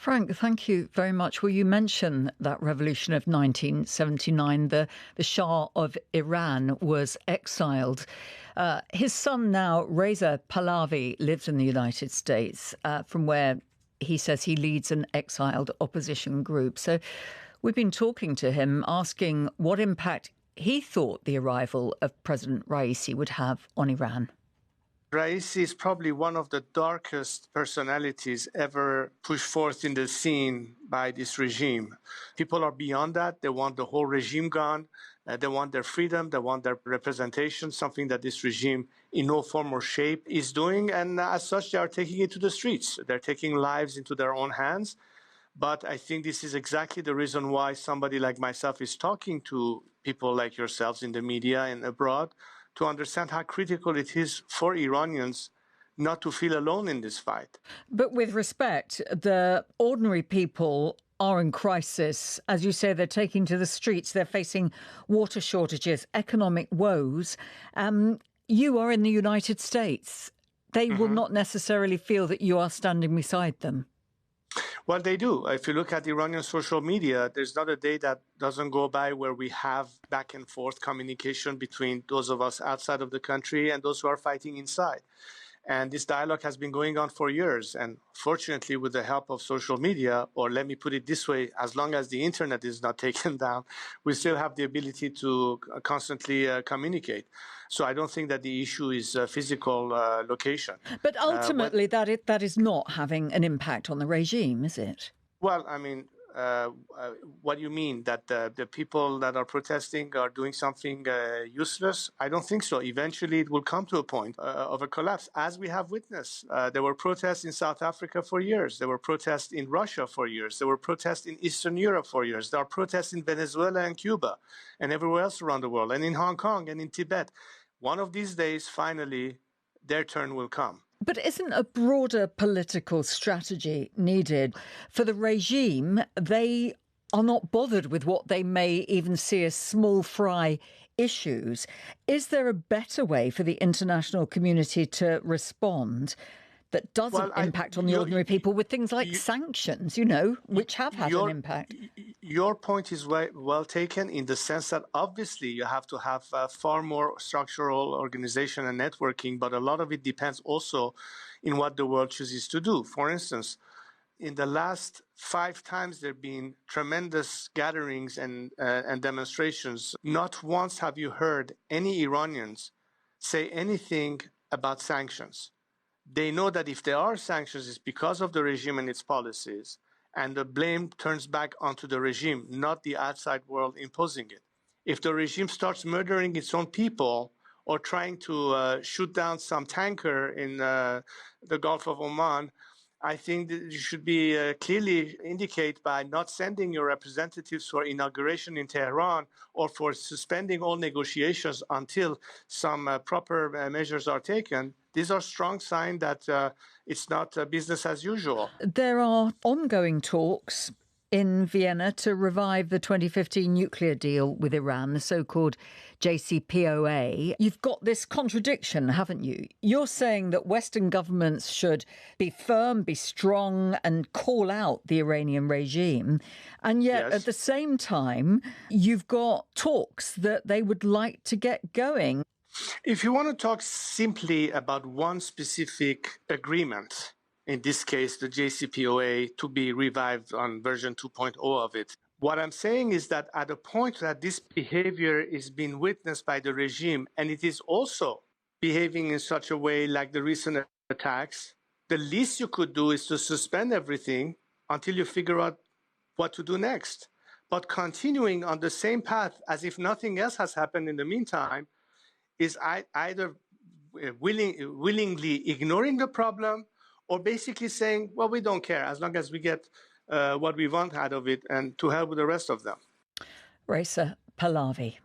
Frank, thank you very much. Well, you mentioned that revolution of 1979. The Shah of Iran was exiled. His son now, Reza Pahlavi, lives in the United States, from where he says he leads an exiled opposition group. So we've been talking to him, asking what impact he thought the arrival of President Raisi would have on Iran. Raisi is probably one of the darkest personalities ever pushed forth in the scene by this regime. People are beyond that. They want the whole regime gone. They want their freedom. They want their representation, something that this regime in no form or shape is doing. And as such, they are taking it to the streets. They're taking lives into their own hands. But I think this is exactly the reason why somebody like myself is talking to people like yourselves in the media and abroad to understand how critical it is for Iranians not to feel alone in this fight. But with respect, the ordinary people are in crisis. As you say, they're taking to the streets. They're facing water shortages, economic woes. You are in the United States. They will not necessarily feel that you are standing beside them. Well, they do. If you look at Iranian social media, there's not a day that doesn't go by where we have back and forth communication between those of us outside of the country and those who are fighting inside. And this dialogue has been going on for years. And fortunately, with the help of social media, or let me put it this way, as long as the internet is not taken down, we still have the ability to constantly communicate. So I don't think that the issue is physical location. But ultimately, that is not having an impact on the regime, is it? Well, I mean, what do you mean? That the people that are protesting are doing something useless? I don't think so. Eventually, it will come to a point of a collapse, as we have witnessed. There were protests in South Africa for years. There were protests in Russia for years. There were protests in Eastern Europe for years. There are protests in Venezuela and Cuba and everywhere else around the world, and in Hong Kong and in Tibet. One of these days, finally, their turn will come. But isn't a broader political strategy needed? For the regime, they are not bothered with what they may even see as small fry issues. Is there a better way for the international community to respond that doesn't impact on the ordinary people with things like sanctions, which have had an impact? Your point is well taken in the sense that obviously you have to have far more structural organization and networking, but a lot of it depends also in what the world chooses to do. For instance, in the last 5 times there have been tremendous gatherings and demonstrations. Not once have you heard any Iranians say anything about sanctions. They know that if there are sanctions, it's because of the regime and its policies, and the blame turns back onto the regime, not the outside world imposing it. If the regime starts murdering its own people or trying to shoot down some tanker in the Gulf of Oman, I think that you should be clearly indicate by not sending your representatives for inauguration in Tehran or for suspending all negotiations until some proper measures are taken. These are strong signs that it's not business as usual. There are ongoing talks in Vienna to revive the 2015 nuclear deal with Iran, the so-called JCPOA. You've got this contradiction, haven't you? You're saying that Western governments should be firm, be strong, and call out the Iranian regime. And yet, at the same time, you've got talks that they would like to get going. If you want to talk simply about one specific agreement, in this case, the JCPOA, to be revived on version 2.0 of it. What I'm saying is that at a point that this behavior is being witnessed by the regime, and it is also behaving in such a way like the recent attacks, the least you could do is to suspend everything until you figure out what to do next. But continuing on the same path as if nothing else has happened in the meantime is either willingly ignoring the problem or basically saying, well, we don't care as long as we get what we want out of it, and to hell with the rest of them. Reza Pahlavi.